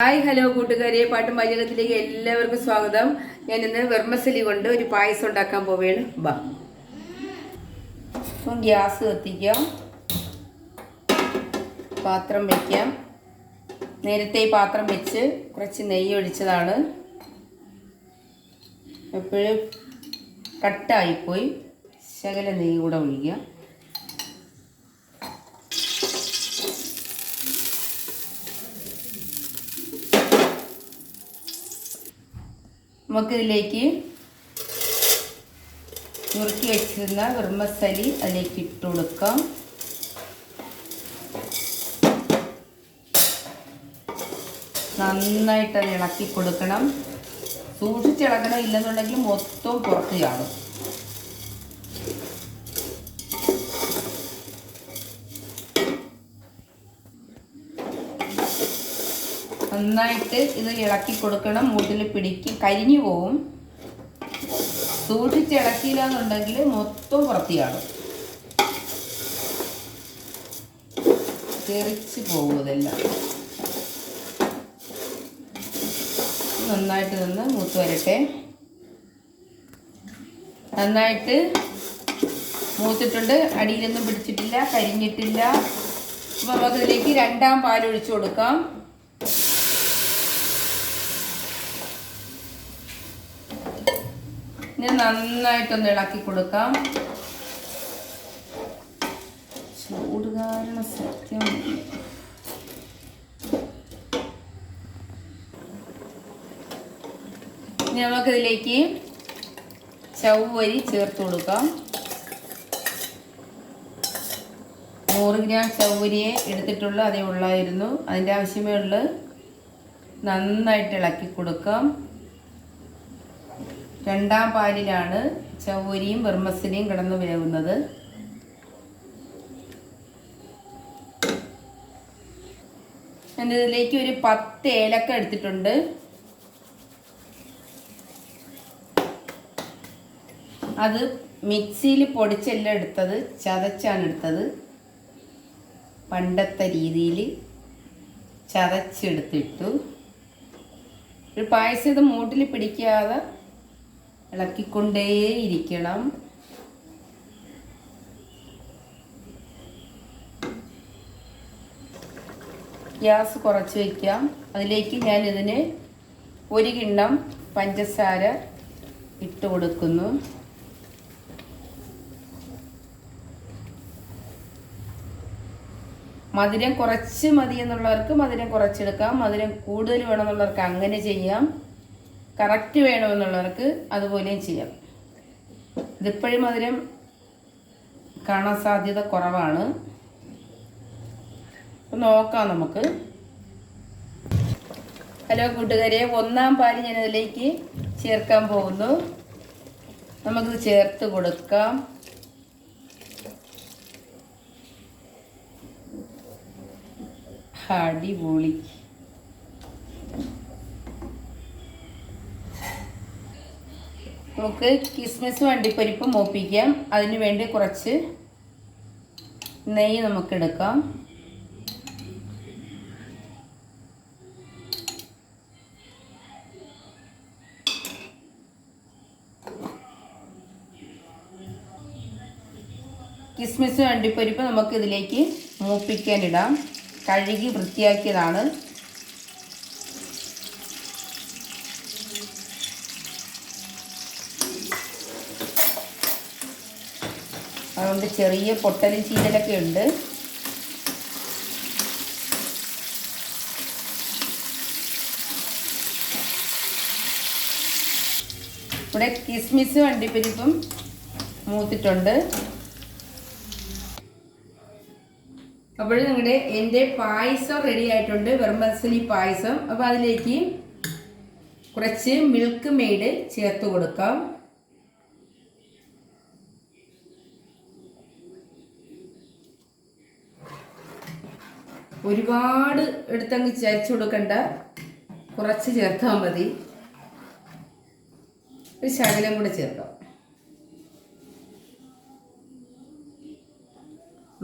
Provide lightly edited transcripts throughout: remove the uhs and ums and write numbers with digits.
Hi hello കൂട്ടുകാരെ, പാട്ടും പാചകത്തിലേക്ക് എല്ലാവർക്കും സ്വാഗതം. ഞാൻ ഇന്ന് വെർമസലി കൊണ്ട് ഒരു പായസം ഉണ്ടാക്കാൻ പോവുകയാണ്. അപ്പം ഗ്യാസ് കത്തിക്കാം, പാത്രം വയ്ക്കാം. നേരത്തെ ഈ പാത്രം വെച്ച് കുറച്ച് നെയ്യ് ഒഴിച്ചതാണ്. എപ്പോഴും കട്ടായിപ്പോയി, ശകല നെയ്യ് കൂടെ ഒഴിക്കാം. നമുക്കിതിലേക്ക് നുറുക്കി വെച്ചിരുന്ന വെർമസലി അതിലേക്ക് ഇട്ട് കൊടുക്കാം. നന്നായിട്ട് അത് ഇളക്കി കൊടുക്കണം. സൂക്ഷിച്ചിളക്കണം, ഇല്ലെന്നുണ്ടെങ്കിൽ മൊത്തം പുറത്ത് ചാടും. നന്നായിട്ട് ഇത് ഇളക്കി കൊടുക്കണം. മൂട്ടിൽ പിടിക്കും, കരിഞ്ഞു പോവും. സൂക്ഷിച്ച് ഇളക്കിയില്ല എന്നുണ്ടെങ്കിൽ മൊത്തം പുറത്തിയാടും, തെറിച്ച് പോകും. ഇതെല്ലാം നന്നായിട്ട് നിന്ന് മൂത്ത് വരട്ടെ. നന്നായിട്ട് മൂത്തിട്ടുണ്ട്, അടിയിലൊന്നും പിടിച്ചിട്ടില്ല, കരിഞ്ഞിട്ടില്ല. അപ്പോൾ നമുക്കിതിലേക്ക് രണ്ടാം പാൽ ഒഴിച്ചു കൊടുക്കാം. ഇനി നന്നായിട്ടൊന്ന് ഇളക്കി കൊടുക്കാം. ചൂട് കാരണം സത്യം. ഇനി നമുക്കിതിലേക്ക് ചവ്വരി ചേർത്ത് കൊടുക്കാം. 100 ഗ്രാം ചവ്വരിയെ എടുത്തിട്ടുള്ള അതേ ഉള്ളായിരുന്നു, അതിൻ്റെ ആവശ്യമേ ഉള്ളൂ. നന്നായിട്ട് ഇളക്കി കൊടുക്കാം. രണ്ടാം പാലിലാണ് ചവ്വരിയും വെർമസലിയും കിടന്ന് വേവുന്നത്. ഇതിലേക്ക് ഒരു 10 ഏലക്ക എടുത്തിട്ടുണ്ട്. അത് മിക്സിയിൽ പൊടിച്ചല്ല എടുത്തത്, ചതച്ചാണ് എടുത്തത്. പണ്ടത്തെ രീതിയിൽ ചതച്ചെടുത്തിട്ടു. ഒരു പായസം ഇത് മൂട്ടിൽ പിടിക്കാതെ ഇളക്കിക്കൊണ്ടേയിരിക്കണം. ഗ്യാസ് കുറച്ച് വയ്ക്കാം. അതിലേക്ക് ഞാൻ ഇതിന് 1 കിണ്ണം പഞ്ചസാര ഇട്ട് കൊടുക്കുന്നു. മധുരം കുറച്ച് മതി എന്നുള്ളവർക്ക് മധുരം കുറച്ചെടുക്കാം. മധുരം കൂടുതൽ വേണമെന്നുള്ളവർക്ക് അങ്ങനെ ചെയ്യാം. കറക്റ്റ് വേണമെന്നുള്ളവർക്ക് അതുപോലെയും ചെയ്യാം. ഇതിപ്പോഴും മധുരം കാണാൻ സാധ്യത കുറവാണ്. അപ്പം നോക്കാം നമുക്ക്. ഹലോ കൂട്ടുകാരെ, 1-ാം പാല് ഞാനതിലേക്ക് ചേർക്കാൻ പോകുന്നു. നമുക്കിത് ചേർത്ത് കൊടുക്കാം. അടിപൊളി. നമുക്ക് കിസ്മിസും അണ്ടിപ്പരിപ്പും മൂപ്പിക്കാം. അതിന് വേണ്ടി കുറച്ച് നെയ്യ് നമുക്കെടുക്കാം. കിസ്മിസും അണ്ടിപ്പരിപ്പും നമുക്ക് ഇതിലേക്ക് മൂപ്പിക്കാനിടാം. കഴുകി വൃത്തിയാക്കിയതാണ്. അതുകൊണ്ട് ചെറിയ പൊട്ടലും ചീതലൊക്കെ ഉണ്ട്. ഇവിടെ കിസ്മിസും അണ്ടിപ്പരിപ്പും മൂത്തിട്ടുണ്ട്. അപ്പോൾ എൻ്റെ പായസം റെഡി ആയിട്ടുണ്ട്, വെർമസലി പായസം. അപ്പോൾ അതിലേക്ക് കുറച്ച് മിൽക്ക് മെയ്ഡ് ചേർത്ത് കൊടുക്കാം. ഒരുപാട് എടുത്തങ്ങ് ചരിച്ചു കൊടുക്കണ്ട, കുറച്ച് ചേർത്താൽ മതി. ഒരു ശകലം കൂടെ ചേർക്കാം,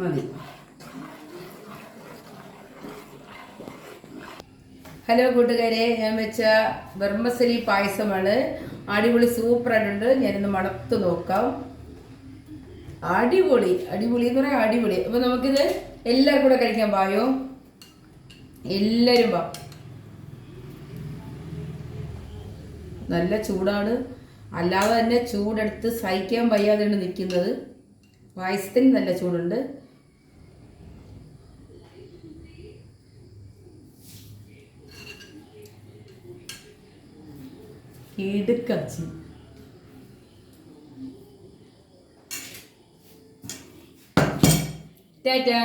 മതി. ഹലോ കൂട്ടുകാരെ, ഞാൻ വെച്ച വെർമസലി പായസമാണ്. അടിപൊളി സൂപ്പറായിട്ടുണ്ട്. ഞാനിന്ന് മണത്ത് നോക്കാം. അടിപൊളി അടിപൊളി എന്ന് പറയാം, അടിപൊളി. അപ്പൊ നമുക്കിത് എല്ലാവർക്കും കൂടെ കഴിക്കാൻ പായോ? എല്ലാവരും വാ. നല്ല ചൂടാണ്, അല്ലാതെ തന്നെ ചൂടെടുത്ത് സഹിക്കാൻ വയ്യാതെയാണ് നിൽക്കുന്നത്. പായസത്തിന് നല്ല ചൂടുണ്ട്. ഇടുക്കച്ചി ടാറ്റാ.